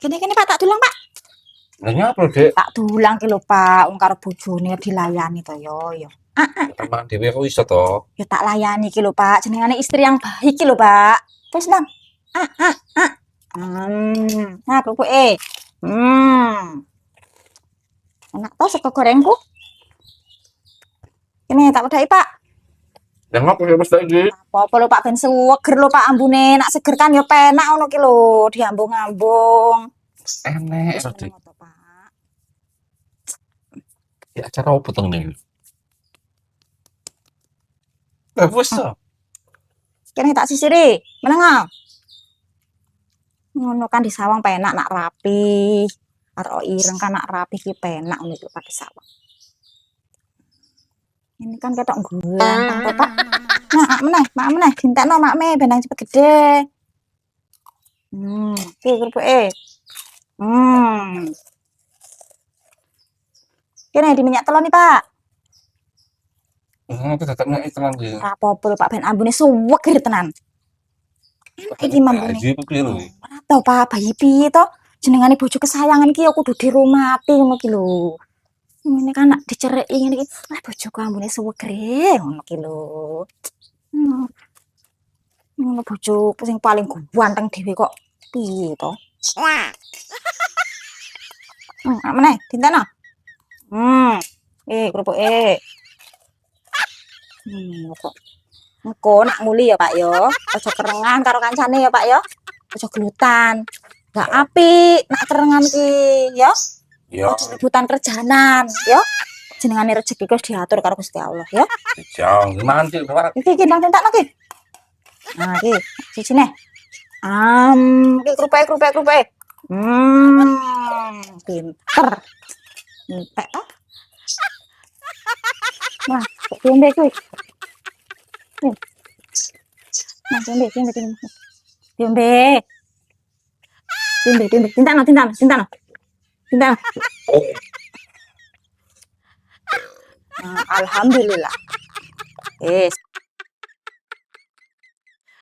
Kene Pak tak dulang Pak. Lah nyapa, Dek? Tak dulang ki lho Pak, wong karo bojone dilayani to yo. Teman dhewe kok iso to? Ya tak layani ki lho Pak, jenengane istri yang baik ki lho Pak. Wis nang. Ah. Nah kerupuk. Enak to sego gorengku. Kene tak wedai Pak. Lah ngopo ya Mas iki? Apa lho Pak ben seger lho Pak ambune, nak seger kan ya penak ngono ki lho, diambung-ambung. Enek to, Dik. Ngono Pak. Ya acara opo teng ning? Lah wis to. Kene tak sisiri, meneng. Ngono kan di sawang penak nak rapi. Karo ireng kan nak rapi ki penak ngono lho Pak di sawang. Ini kan ketok ganteng to Pak. Mak meneh, dintekno makme ben nang cepet gede. Iki kerupuke. Kene di minyak telon nih Pak. Ngopo dadak nek tenan iki? Ora apa-apa lho Pak ben ambune suweger tenan. Iki mambune. Bayi ku piye lho? Ora tau Pak, bayi piye to? Jenengane bojo kesayangan ki ya kudu dirumati ngono ki lho. Ngene kan nak dicereki ngene iki, ah bojoku ambune suweger ngono ki lho. Ngono bojoku sing paling ganteng dhewe kok piye to? Meneh dintekno. Kerupuke. Kok. Engko nak nguli ya Pak yo. Aja kerengan karo kancane ya Pak yo. Aja gelutan. Gak apik nak kerengan ki yo. Ya, Aja rebutan kerjanan yo. Jenengane rezeki wis diatur karo Gusti Allah ya. jang mantik ora. Iki nang tentakno ki. Nah iki sisine. Iki kerupuke. Pinter. Entek ah. Nah, kok diombe kuwi. Nah, diombe. Tintakno. Alhamdulillah. Wis.